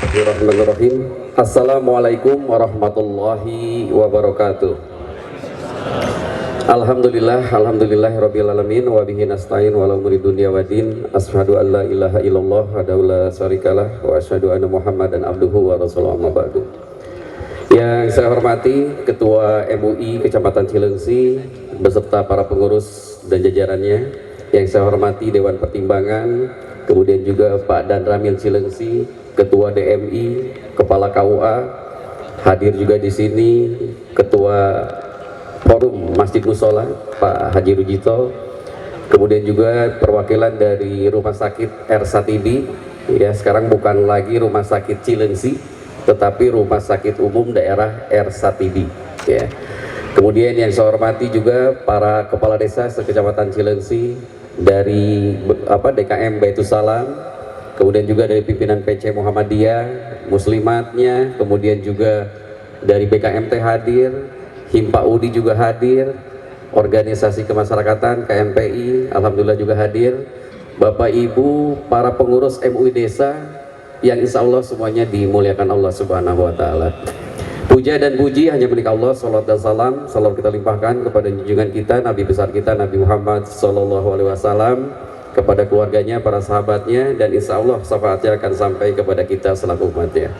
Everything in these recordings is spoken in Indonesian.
Bismillahirrahmanirrahim. Assalamualaikum warahmatullahi wabarakatuh. Alhamdulillahirabbil alamin wa bihi nasta'in wa ala umuri dunya waddin. Asyhadu an la ilaha illallah wahdahu la syarikalah wa asyhadu anna Muhammadan abduhu wa rasuluhu amma ba'du. Yang saya hormati Ketua MUI Kecamatan Cilengsi beserta para pengurus dan jajarannya. Yang saya hormati Dewan Pertimbangan, kemudian juga Pak Dan Ramil Cilengsi, Ketua DMI, Kepala KUA, hadir juga di sini Ketua Forum Masjid Musola, Pak Haji Rujito, kemudian juga perwakilan dari Rumah Sakit Ersatidi, ya sekarang bukan lagi Rumah Sakit Cilengsi, tetapi Rumah Sakit Umum Daerah Ersatidi. Ya. Kemudian yang saya hormati juga para kepala desa sekecamatan Cilengsi dari DKM Baitussalam, kemudian juga dari pimpinan PC Muhammadiyah, Muslimatnya, kemudian juga dari BKMT hadir, Himpa UDI juga hadir, organisasi kemasyarakatan KMPI alhamdulillah juga hadir, Bapak Ibu para pengurus MUI desa yang insya Allah semuanya dimuliakan Allah Subhanahu wa Ta'ala. Puja dan puji hanya milik Allah. Salawat dan salam selalu kita limpahkan kepada junjungan kita, Nabi besar kita, Nabi Muhammad SAW, kepada keluarganya, para sahabatnya, dan insya Allah syafaatnya akan sampai kepada kita selaku umatnya.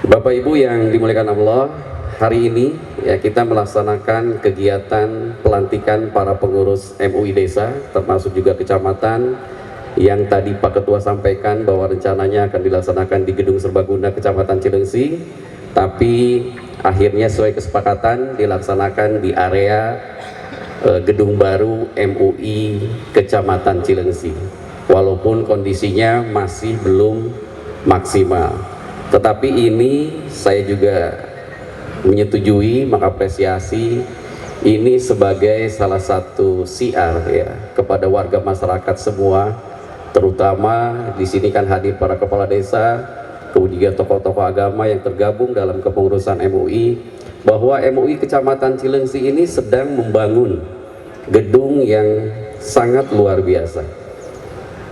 Bapak Ibu yang dimuliakan Allah, hari ini ya kita melaksanakan kegiatan pelantikan para pengurus MUI desa, termasuk juga kecamatan, yang tadi Pak Ketua sampaikan bahwa rencananya akan dilaksanakan di Gedung Serbaguna Kecamatan Cilengsi, tapi akhirnya sesuai kesepakatan dilaksanakan di area gedung baru MUI Kecamatan Cilengsi, walaupun kondisinya masih belum maksimal, tetapi ini saya juga menyetujui, mengapresiasi ini sebagai salah satu syiar ya kepada warga masyarakat semua, terutama di sini kan hadir para kepala desa, kemudian tokoh-tokoh agama yang tergabung dalam kepengurusan MUI, bahwa MUI Kecamatan Cilengsi ini sedang membangun gedung yang sangat luar biasa.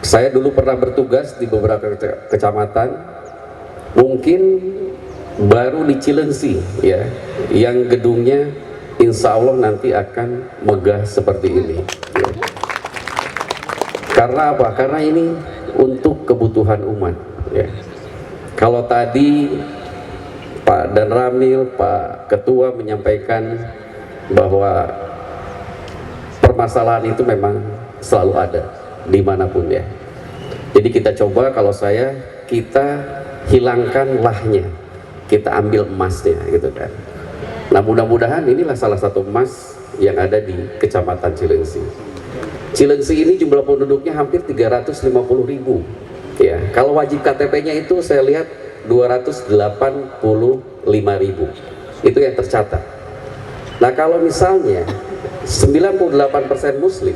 Saya dulu pernah bertugas di beberapa kecamatan, mungkin baru di Cilengsi ya, yang gedungnya insya Allah nanti akan megah seperti ini ya. Karena apa? Karena ini untuk kebutuhan umat ya. Kalau tadi Pak Dan Ramil, Pak Ketua menyampaikan bahwa permasalahan itu memang selalu ada dimanapun ya. Jadi kita coba, kalau saya, kita hilangkan lahnya, kita ambil emasnya gitu kan. Nah mudah-mudahan inilah salah satu emas yang ada di Kecamatan Cilengsi. Cilengsi ini jumlah penduduknya hampir 350.000 ya. Kalau wajib KTP-nya itu saya lihat 285.000, itu yang tercatat. Nah kalau misalnya 98% muslim,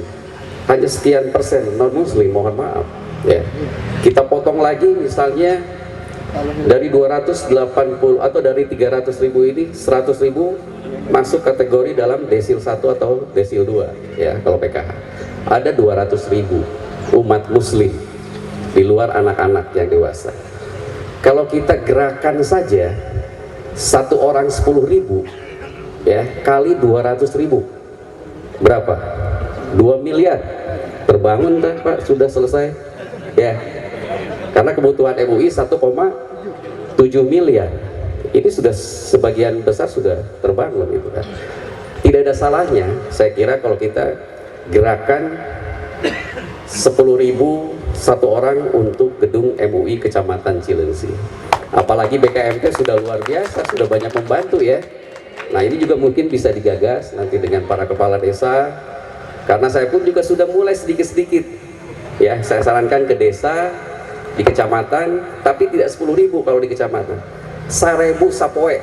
hanya sekian persen non muslim, mohon maaf ya, kita potong lagi misalnya dari 280 atau dari 300.000 ini 100.000 masuk kategori dalam desil 1 atau desil 2 ya. Kalau PKH ada 200.000 umat muslim di luar anak-anak yang dewasa. Kalau kita gerakan saja satu orang 10.000 ya kali 200.000 berapa? 2 miliar terbangun kan Pak, sudah selesai ya. Karena kebutuhan MUI 1,7 miliar, ini sudah sebagian besar sudah terbangun itu kan. Tidak ada salahnya saya kira kalau kita gerakan 10.000 satu orang untuk gedung MUI Kecamatan Cilengsi. Apalagi BKMT sudah luar biasa, sudah banyak membantu ya. Nah ini juga mungkin bisa digagas nanti dengan para kepala desa, karena saya pun juga sudah mulai sedikit-sedikit ya, saya sarankan ke desa di kecamatan, tapi tidak 10.000 kalau di kecamatan, 1.000 sapoe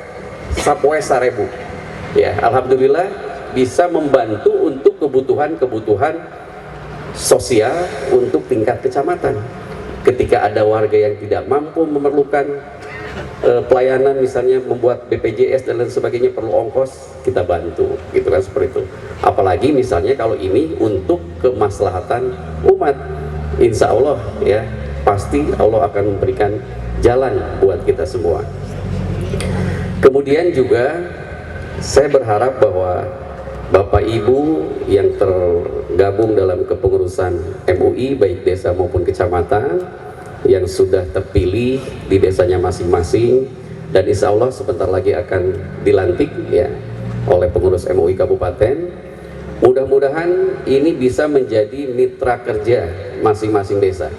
1.000 ya. Alhamdulillah bisa membantu untuk kebutuhan sosial untuk tingkat kecamatan. Ketika ada warga yang tidak mampu memerlukan pelayanan, misalnya membuat BPJS dan lain sebagainya, perlu ongkos, kita bantu gitu kan, seperti itu. Apalagi misalnya kalau ini untuk kemaslahatan umat, insya Allah ya pasti Allah akan memberikan jalan buat kita semua. Kemudian juga saya berharap bahwa Bapak Ibu yang tergabung dalam kepengurusan MUI baik desa maupun kecamatan yang sudah terpilih di desanya masing-masing, dan insya Allah sebentar lagi akan dilantik ya oleh pengurus MUI Kabupaten, mudah-mudahan ini bisa menjadi mitra kerja masing-masing desa.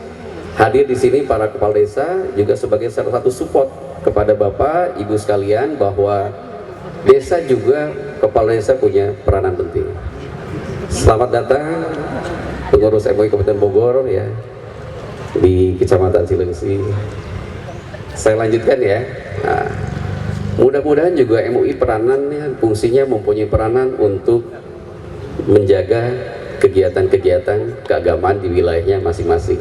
Hadir di sini para kepala desa juga sebagai salah satu support kepada Bapak Ibu sekalian, bahwa desa juga, kepala desa punya peranan penting. Selamat datang pengurus MUI Kabupaten Bogor ya di Kecamatan Cilengsi. Saya lanjutkan ya. Nah, mudah-mudahan juga MUI peranannya, fungsinya mempunyai peranan untuk menjaga kegiatan-kegiatan keagamaan di wilayahnya masing-masing,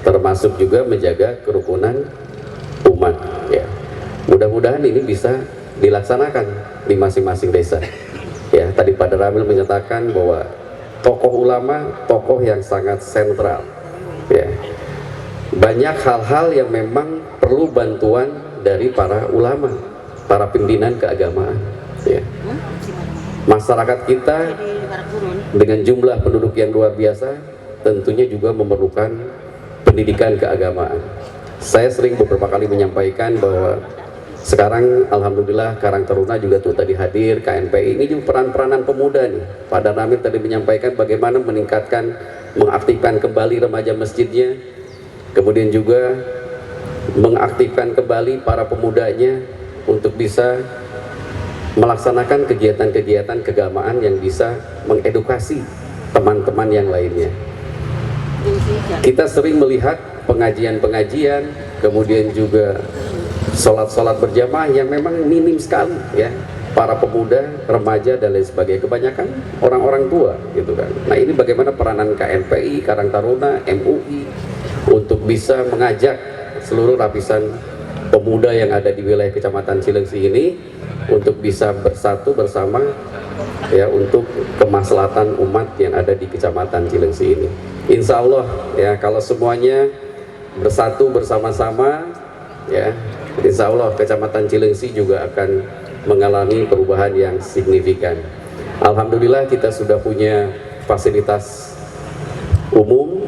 termasuk juga menjaga kerukunan umat ya. Mudah-mudahan ini bisa dilaksanakan di masing-masing desa ya. Tadi Pak Ramil menyatakan bahwa tokoh ulama tokoh yang sangat sentral ya. Banyak hal-hal yang memang perlu bantuan dari para ulama, para pimpinan keagamaan ya. Masyarakat kita dengan jumlah penduduk yang luar biasa tentunya juga memerlukan pendidikan keagamaan. Saya sering beberapa kali menyampaikan bahwa sekarang alhamdulillah Karang Taruna juga tuh tadi hadir, KNPI ini juga peran-peranan pemuda nih. Pak Ramil tadi menyampaikan bagaimana meningkatkan, mengaktifkan kembali remaja masjidnya, kemudian juga mengaktifkan kembali para pemudanya untuk bisa melaksanakan kegiatan-kegiatan keagamaan yang bisa mengedukasi teman-teman yang lainnya. Kita sering melihat pengajian-pengajian, kemudian juga sholat-sholat berjamaah yang memang minim sekali ya, para pemuda, remaja dan lain sebagainya, kebanyakan orang-orang tua gitu kan. Nah ini bagaimana peranan KNPI, Karang Taruna, MUI untuk bisa mengajak seluruh lapisan pemuda yang ada di wilayah Kecamatan Cilengsi ini untuk bisa bersatu bersama ya untuk kemaslahatan umat yang ada di Kecamatan Cilengsi ini. Insya Allah ya, kalau semuanya bersatu bersama-sama ya, insya Allah Kecamatan Cilengsi juga akan mengalami perubahan yang signifikan. Alhamdulillah kita sudah punya fasilitas umum,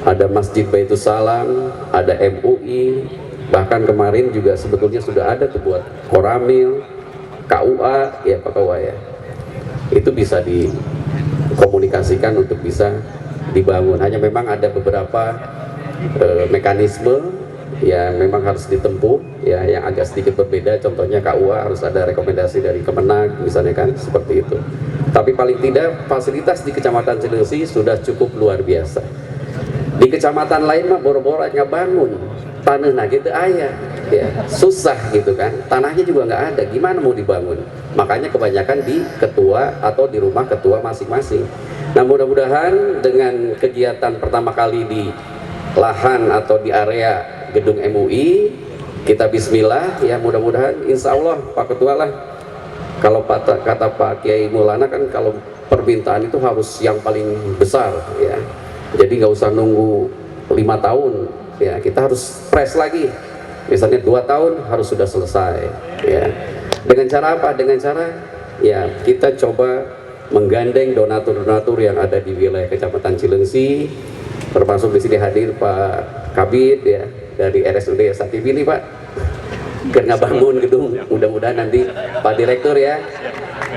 ada Masjid Baitus Salam, ada MUI, bahkan kemarin juga sebetulnya sudah ada tuh buat Koramil, KUA ya Pak KUA ya. Itu bisa dikomunikasikan untuk bisa dibangun. Hanya memang ada beberapa mekanisme yang memang harus ditempuh ya, yang agak sedikit berbeda. Contohnya KUA harus ada rekomendasi dari Kemenag misalnya kan, seperti itu. Tapi paling tidak fasilitas di Kecamatan Cilengsi sudah cukup luar biasa. Di kecamatan lain mah boro-boro nggak bangun tanah nah gitu ayah ya, susah gitu kan, tanahnya juga nggak ada, gimana mau dibangun. Makanya kebanyakan di ketua atau di rumah ketua masing-masing. Nah mudah-mudahan dengan kegiatan pertama kali di lahan atau di area gedung MUI, kita bismillah ya, mudah-mudahan insya Allah Pak Ketua lah, kalau kata Pak Kiai Maulana kan kalau permintaan itu harus yang paling besar ya, jadi nggak usah nunggu 5 tahun ya, kita harus press lagi, misalnya 2 tahun harus sudah selesai ya. Dengan cara apa? Dengan cara ya kita coba menggandeng donatur-donatur yang ada di wilayah Kecamatan Cilengsi, termasuk di sini hadir Pak Kabid ya dari RSUD Sakti ini Pak, karena bangun gedung, mudah-mudahan nanti Pak Direktur ya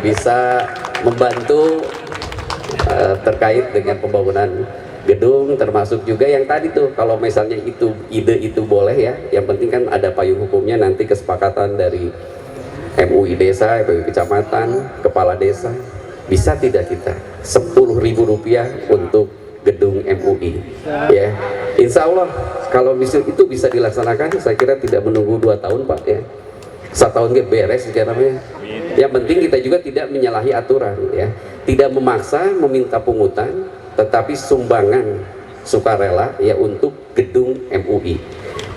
bisa membantu terkait dengan pembangunan gedung, termasuk juga yang tadi tuh kalau misalnya itu ide itu boleh ya, yang penting kan ada payung hukumnya, nanti kesepakatan dari MUI desa, MUI kecamatan, kepala desa, bisa tidak kita Rp10.000 untuk gedung MUI ya. Insya Allah kalau itu bisa dilaksanakan, saya kira tidak menunggu 2 tahun Pak ya, 1 tahun ke beres namanya. Yang penting kita juga tidak menyalahi aturan ya, tidak memaksa meminta pungutan, tetapi sumbangan sukarela ya untuk gedung MUI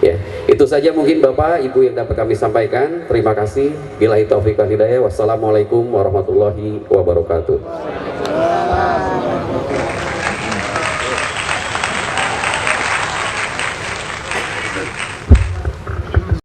ya. Itu saja mungkin Bapak Ibu yang dapat kami sampaikan. Terima kasih. Billahi taufiq wal hidayah. Wassalamualaikum warahmatullahi wabarakatuh.